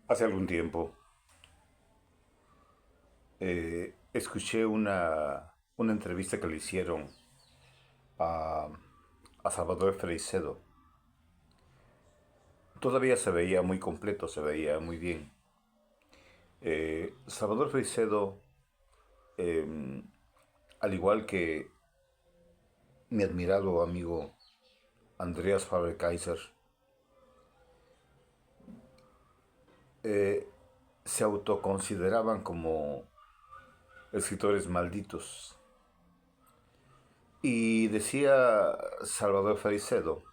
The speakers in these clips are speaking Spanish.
Hace algún tiempo escuché una entrevista que le hicieron a, a Salvador Freixedo. Todavía se veía muy completo, se veía muy bien. Salvador Freixedo, eh, al igual que mi admirado amigo Andreas Faber-Kaiser, eh, se autoconsideraban como escritores malditos. Y decía Salvador Freixedo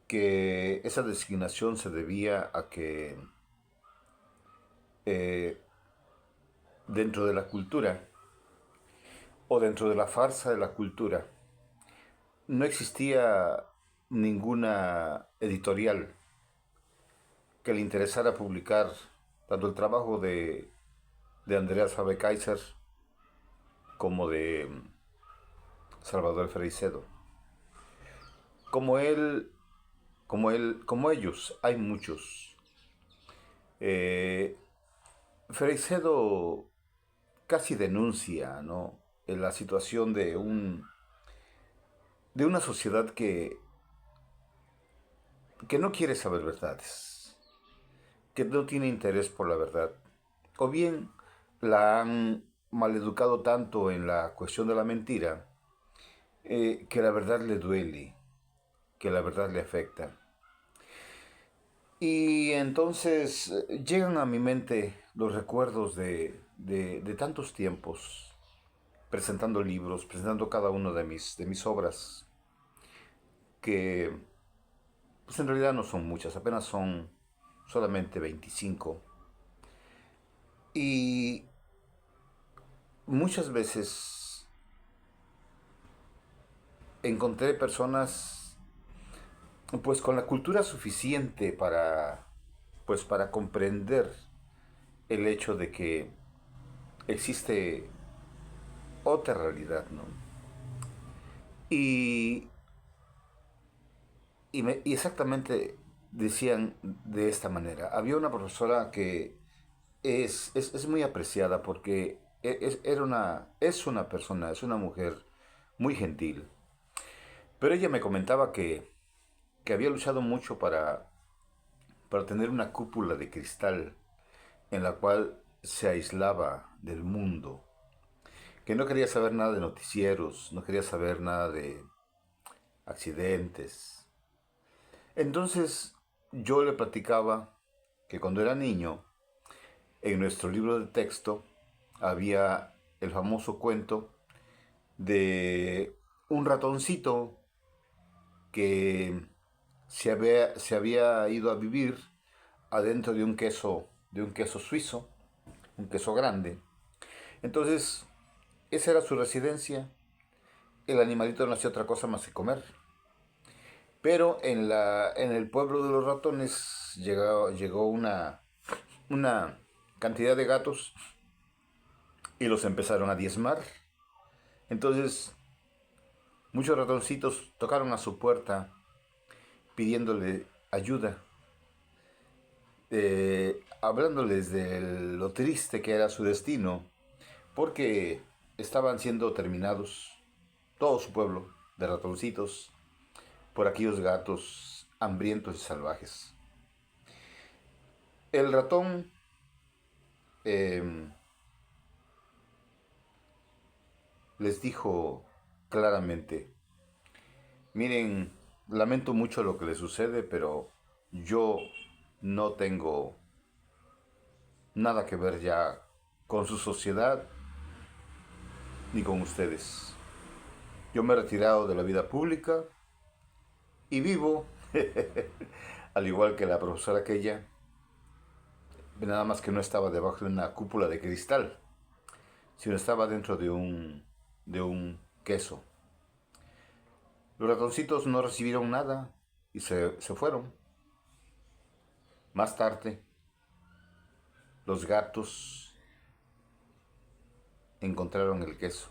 que esa designación se debía a que eh, dentro de la cultura o dentro de la farsa de la cultura no existía ninguna editorial que le interesara publicar tanto el trabajo de Andreas Faber-Kaiser como de Salvador Freixedo. Como él, como ellos, hay muchos. Eh, Freixedo casi denuncia, ¿no?, en la situación de una sociedad que no quiere saber verdades, que no tiene interés por la verdad, o bien la han maleducado tanto en la cuestión de la mentira, que la verdad le duele, que la verdad le afecta. Y entonces llegan a mi mente los recuerdos de tantos tiempos, presentando libros, presentando cada uno de mis obras, que pues en realidad no son muchas, apenas son solamente 25. Y muchas veces encontré personas pues con la cultura suficiente para comprender el hecho de que existe otra realidad, ¿no? Y, y exactamente decían de esta manera. Había una profesora que es muy apreciada porque es una persona, es una mujer muy gentil. Pero ella me comentaba que había luchado mucho para tener una cúpula de cristal en la cual se aislaba del mundo, que no quería saber nada de noticieros, no quería saber nada de accidentes. Entonces yo le platicaba que cuando era niño, en nuestro libro de texto había el famoso cuento de un ratoncito que se había ido a vivir adentro de un queso suizo, un queso grande. Entonces, esa era su residencia. El animalito no hacía otra cosa más que comer. Pero en el pueblo de los ratones llegó una cantidad de gatos y los empezaron a diezmar. Entonces, muchos ratoncitos tocaron a su puerta pidiéndole ayuda, hablándoles de lo triste que era su destino, porque estaban siendo terminados todo su pueblo de ratoncitos por aquellos gatos hambrientos y salvajes. El ratón eh, les dijo claramente, miren, lamento mucho lo que les sucede, pero yo no tengo nada que ver ya con su sociedad ni con ustedes. Yo me he retirado de la vida pública y vivo, al igual que la profesora aquella, nada más que no estaba debajo de una cúpula de cristal, sino estaba dentro de un queso. Los ratoncitos no recibieron nada y se fueron. Más tarde, los gatos encontraron el queso.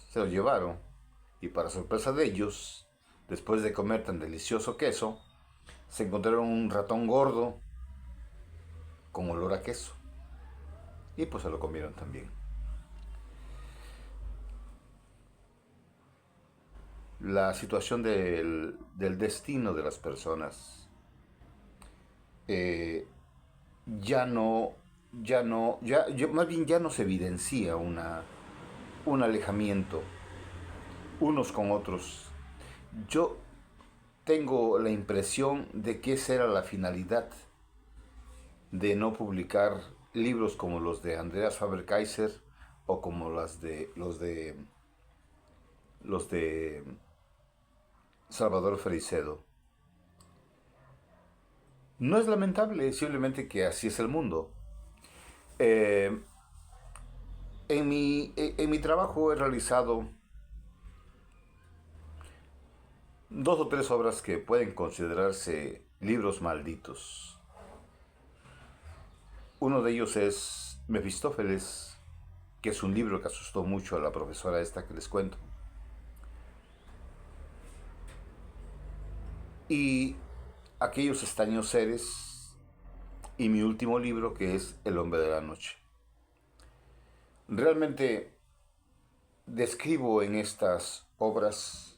Se lo llevaron y para sorpresa de ellos, después de comer tan delicioso queso, se encontraron un ratón gordo con olor a queso y pues se lo comieron también. La situación del destino de las personas eh, ya no, más bien ya no se evidencia un alejamiento unos con otros. Yo tengo la impresión de que esa era la finalidad de no publicar libros como los de Andreas Faber-Kaiser o como los de Salvador Freixedo. No es lamentable, simplemente que así es el mundo. Eh, en mi trabajo he realizado dos o tres obras que pueden considerarse libros malditos. Uno de ellos es Mefistófeles, que es un libro que asustó mucho a la profesora esta que les cuento. Y Aquellos extraños seres, y mi último libro, que es El hombre de la noche. Realmente describo en estas obras,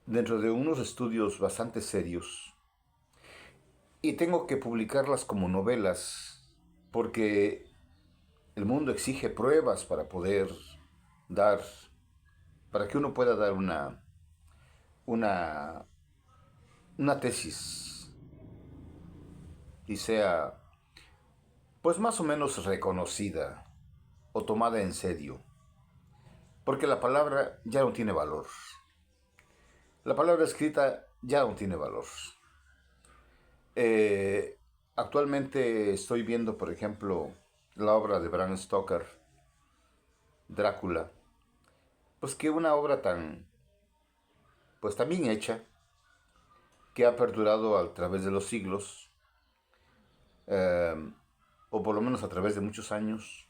dentro de unos estudios bastante serios, y tengo que publicarlas como novelas porque el mundo exige pruebas dar, para que uno pueda dar una, una tesis y sea pues más o menos reconocida o tomada en serio, porque la palabra ya no tiene valor. La palabra escrita ya no tiene valor. Eh, Actualmente estoy viendo, por ejemplo, la obra de Bram Stoker, Drácula, pues que una obra pues tan bien hecha, que ha perdurado a través de los siglos, eh, o por lo menos a través de muchos años,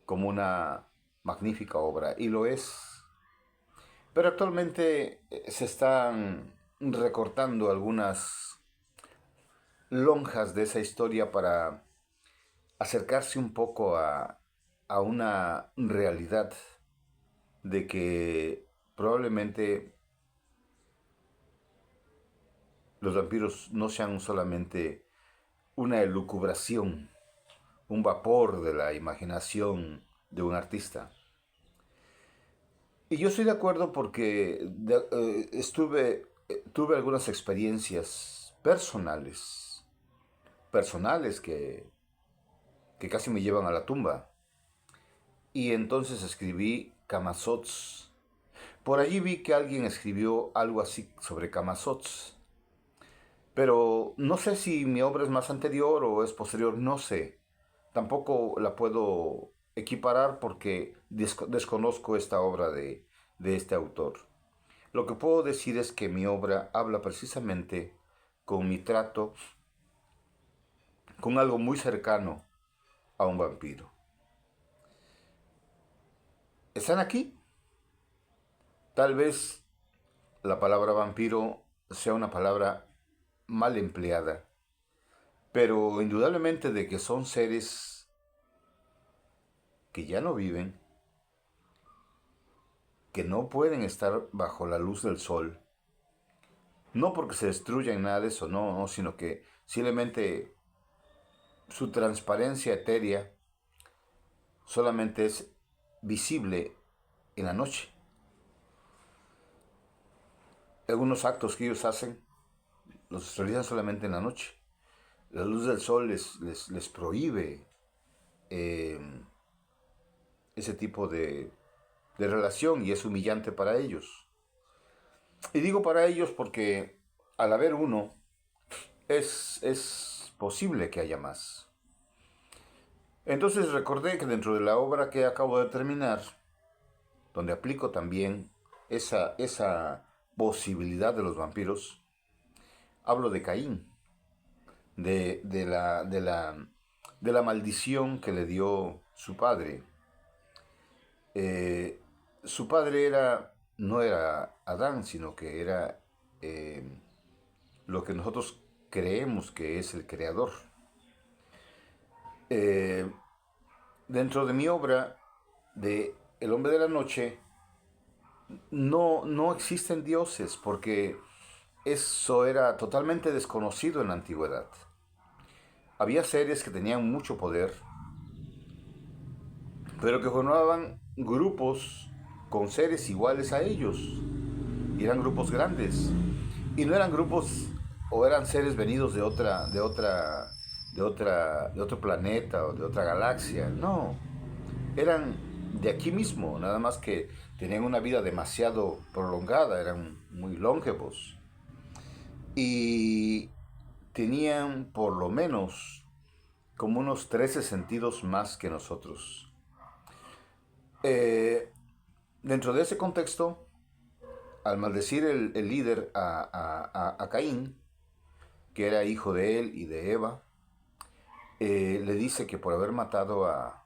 como una magnífica obra, y lo es. Pero actualmente se están recortando algunas lonjas de esa historia para acercarse un poco a una realidad de que probablemente los vampiros no sean solamente una elucubración, un vapor de la imaginación de un artista. Y yo estoy de acuerdo porque tuve algunas experiencias personales que casi me llevan a la tumba. Y entonces escribí Camazotz. Por allí vi que alguien escribió algo así sobre Camazotz. Pero no sé si mi obra es más anterior o es posterior, no sé. Tampoco la puedo equiparar porque desconozco esta obra de este autor. Lo que puedo decir es que mi obra habla precisamente con mi trato, con algo muy cercano a un vampiro. ¿Están aquí? Tal vez la palabra vampiro sea una palabra mal empleada, pero indudablemente de que son seres que ya no viven, que no pueden estar bajo la luz del sol, no porque se destruyan nada de eso, no, sino que simplemente su transparencia etérea solamente es visible en la noche. Algunos actos que ellos hacen los realizan solamente en la noche. La luz del sol les prohíbe eh, ese tipo de relación y es humillante para ellos. Y digo para ellos porque al haber uno, es posible que haya más. Entonces recordé que dentro de la obra que acabo de terminar, donde aplico también esa posibilidad de los vampiros, hablo de Caín, de la maldición que le dio su padre. Su padre no era Adán, sino que era eh, lo que nosotros creemos que es el creador. Eh, Dentro de mi obra de El hombre de la noche no existen dioses porque eso era totalmente desconocido en la antigüedad. Había seres que tenían mucho poder, pero que formaban grupos con seres iguales a ellos. Y eran grupos grandes. Y no eran grupos o eran seres venidos de otro planeta o de otra galaxia. No, eran de aquí mismo, nada más que tenían una vida demasiado prolongada, eran muy longevos. Y tenían por lo menos como unos 13 sentidos más que nosotros. Eh, Dentro de ese contexto, al maldecir el líder a Caín, que era hijo de él y de Eva, le dice que por haber matado a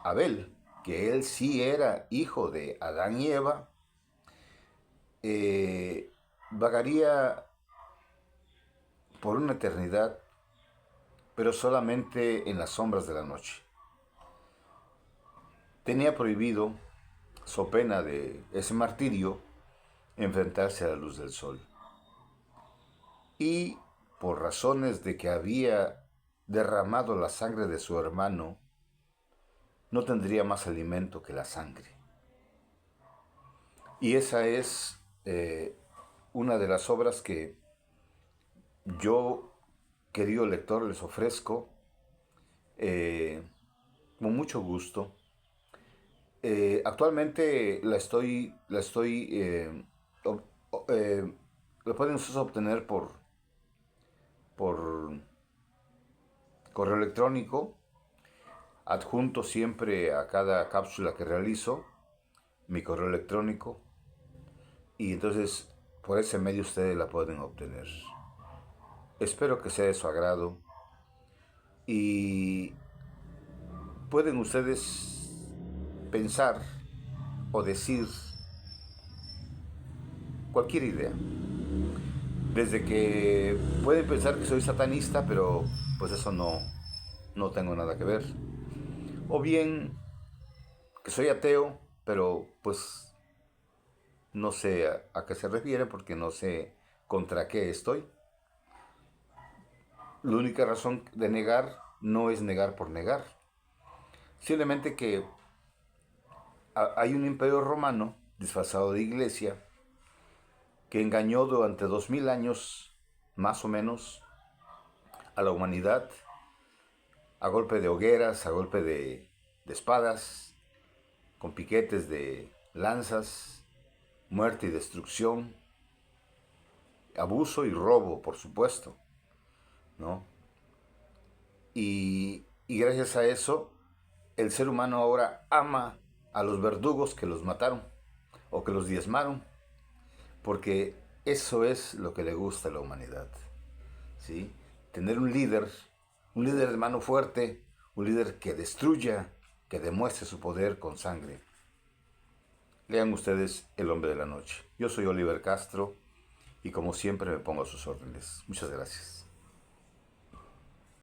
Abel, que él sí era hijo de Adán y Eva, vagaría por una eternidad, pero solamente en las sombras de la noche. Tenía prohibido, so pena de ese martirio, enfrentarse a la luz del sol. Y por razones de que había derramado la sangre de su hermano, no tendría más alimento que la sangre. Y esa es una de las obras que yo, querido lector, les ofrezco eh, con mucho gusto. Actualmente ob- la pueden ustedes obtener por correo electrónico, adjunto siempre a cada cápsula que realizo mi correo electrónico, y entonces por ese medio ustedes la pueden obtener. Espero que sea de su agrado y pueden ustedes pensar o decir cualquier idea. Desde que pueden pensar que soy satanista, pero pues eso no tengo nada que ver. O bien que soy ateo, pero pues no sé a qué se refiere porque no sé contra qué estoy. La única razón de negar no es negar por negar. Simplemente que hay un imperio romano disfrazado de iglesia que engañó durante 2000 años, más o menos, a la humanidad a golpe de hogueras, a golpe de espadas, con piquetes de lanzas, muerte y destrucción, abuso y robo, por supuesto, ¿no? Y gracias a eso, el ser humano ahora ama a los verdugos que los mataron o que los diezmaron, porque eso es lo que le gusta a la humanidad, ¿sí? Tener un líder de mano fuerte, un líder que destruya, que demuestre su poder con sangre. Lean ustedes El hombre de la noche. Yo soy Oliver Castro y como siempre me pongo a sus órdenes. Muchas gracias.